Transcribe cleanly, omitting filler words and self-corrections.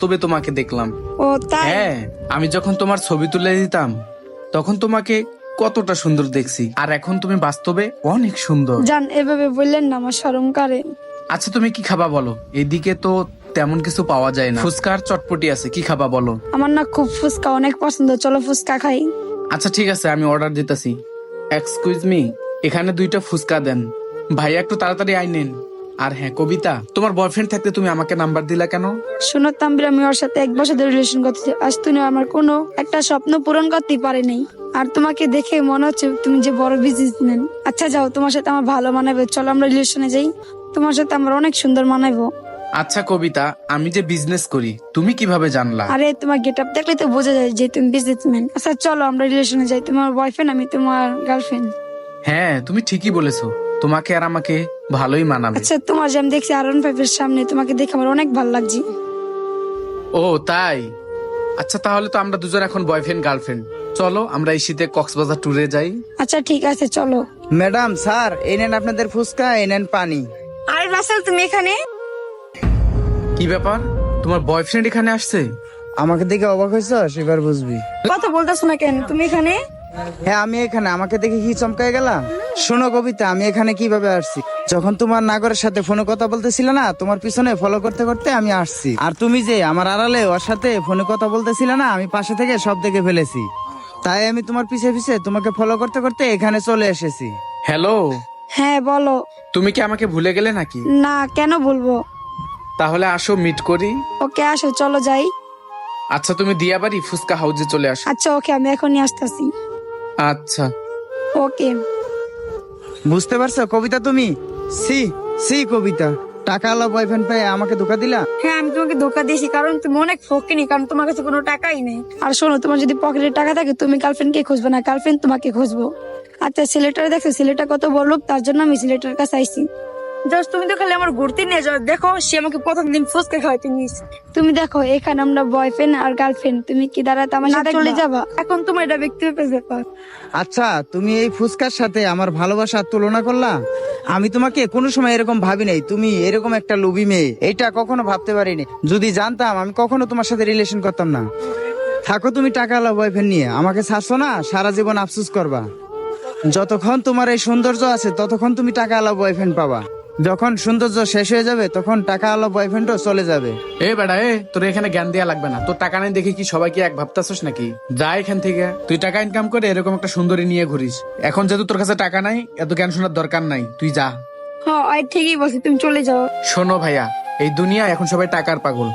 তবে তোমাকে দেখলাম। ও তাই? হ্যাঁ, আমি যখন তোমার ছবি তুলে দিতাম তখন তোমাকে কতটা সুন্দর দেখছি, আর এখন তুমি বাস্তবে অনেক সুন্দর। জান, এভাবে বললেন না, আমার শরম করে। আচ্ছা, তুমি কি খাবা বলো? এইদিকে তো তেমন কিছু পাওয়া যায় না। ফুচকার চটপটি আছে, কি খাবা বলো? আমার না খুব ফুচকা অনেক পছন্দ, চলো ফুচকা খাই। আচ্ছা ঠিক আছে, আমি অর্ডার দিতেছি। এক্সকিউজ মি, এখানে 2টা ফুচকা দেন। ভাইয়া একটু তাড়াতাড়ি আইনেন। আর হ্যাঁ কবিতা, তোমার বয়ফ্রেন্ড থাকতে তুমি আমাকে নাম্বার দিলা কেন? শোনো তাম্বির, আমি ওর সাথে 1 বছর ধরে রিলেশন করতেছি, আজ তুমি আমার কোনো একটা স্বপ্ন পূরণ করতেই পারে নাই। আর তোমাকে দেখে মনে হচ্ছে তুমি যে বড় বিজনেসম্যান। আচ্ছা যাও, তোমার সাথে আমার ভালো মানাবে, চলো আমরা রিলেশনে যাই। তোমার সাথে আমার অনেক সুন্দর মানাবো। আচ্ছা কবিতা, আমি যে বিজনেস করি তুমি কিভাবে জানলা? আরে তোমার গেট আপ দেখলে তো বোঝা যায় যে তুমি বিজনেসম্যান। আচ্ছা চলো আমরা রিলেশনে যাই, তোমার বয়ফ্রেন্ড, আমি তোমার গার্লফ্রেন্ড। হ্যাঁ, তুমি ঠিকই বলেছো, তোমাকে আর আমাকে ভালোই মানাবে। আচ্ছা, তোমার যে আমি দেখছি R15 এর সামনে, তোমাকে দেখে আমার অনেক ভালো লাগছে। ও তাই? আচ্ছা তাহলে তো আমরা দুজন এখন বয়ফ্রেন্ড গার্লফ্রেন্ড। চলো আমরা এই শীতে কক্সবাজার ট্যুরে যাই। আচ্ছা ঠিক আছে চলো। ম্যাডাম, স্যার, এই নেন আপনাদের ফুচকা, এই নেন পানি। আরে রাসেল, তুমি এখানে? কি ব্যাপার, তোমার বয়ফ্রেন্ড এখানে আসছে? আমাকে দেখে অবাক হয়েছ? এবার বুঝবি। কথা বলতেছো না কেন? তুমি এখানে? হ্যাঁ, আমি এখানে। আমাকে দেখে কি চমকায় গেলা? শোনো কবিতা, আমি এখানে কিভাবে আসছি। যখন তোমার নাগরের সাথে ফোনে কথা বলতেছিলে না, তোমার পিছনে ফলো করতে করতে আমি আসছি। আর তুমি যে আমার আড়ালে ওর সাথে ফোনে কথা বলতেছিলে না, আমি পাশে থেকে সব দেখে ফেলেছি। তাই আমি তোমার পিছে পিছে তোমাকে ফলো করতে করতে এখানে চলে এসেছি। হ্যালো, হ্যাঁ বলো। তুমি কি আমাকে ভুলে গেলে নাকি? না, কেন বলবো? তাহলে আসো মিট করি। ওকে আসো, চলো যাই। আচ্ছা, তুমি দিয়াবাড়ি ফুচকা হাউজে চলে আসো। আচ্ছা ওকে, আমি এখনই আসতেছি। আচ্ছা। ওকে। বুঝতে পারছো কবিতা তুমি? সি সি কবিতা, টাকাওয়ালা বয়ফ্রেন্ড পেয়ে আমাকে ধোকা দিলা। হ্যাঁ, আমি তোমাকে ধোকা দিয়েছি, কারণ তুমি অনেক ফকিনি, কারণ তোমার কাছে কোনো টাকাই নেই। আর শোনো, তোমার যদি পকেটে টাকা থাকে তুমি গার্লফ্রেন্ড কে খুঁজবে না, গার্লফ্রেন্ড তোমাকে খুঁজবো। আচ্ছা, ছেলেটার দেখছো, ছেলেটা কত বড় লোক, তার জন্য আমি ছেলেটার কাছে আইছি। জাস্ট তুমি তো খালি আমার ঘুরতে নিয়ে যাও, দেখো সে আমাকে প্রথম দিন ফুচকা খাওয়াইতে নিয়েছে। তুমি দেখো এখানে আমরা বয়ফ্রেন্ড আর গার্লফ্রেন্ড, তুমি কি দাঁড়াতে আমার সাথে চলে যাবা? এখন তোমার এটা ব্যক্তিগত ব্যাপার। আচ্ছা, তুমি এই ফুচকার সাথে আমার ভালোবাসার তুলনা করলা? আমি তোমাকে কোনো সময় এরকম ভাবি নাই তুমি এরকম একটা লোভী মেয়ে, এটা কখনো ভাবতে পারিনি। যদি জানতাম আমি কখনো তোমার সাথে রিলেশন করতাম না। থাকো তুমি টাকাওয়ালা বয়ফ্রেন্ড নিয়ে, আমাকে ছাড়ছো না, সারা জীবন আফসোস করবা। যতক্ষণ তোমার এই সৌন্দর্য আছে ততক্ষণ তুমি টাকাওয়ালা বয়ফ্রেন্ড পাবা। যখন সৌন্দর্য শেষ হয়ে যাবে তখন টাকাওয়ালা বয়ফ্রেন্ডও চলে যাবে। এ বেটা, তোর এখানে জ্ঞান দেয়া লাগবে না। তোর টাকা নেই দেখে কি সবাই কি এক ভাবতাছস নাকি? যা এখান থেকে, তুই টাকা ইনকাম করে এরকম একটা সুন্দরী নিয়ে ঘুরিস। এখন যেহেতু তোর কাছে টাকা নাই, এত জ্ঞান শোনার দরকার নাই, তুই যা। হ্যাঁ ঠিকই বলছি, তুমি চলে যাও। শোনো ভাইয়া, এই দুনিয়া এখন সবাই টাকার পাগল।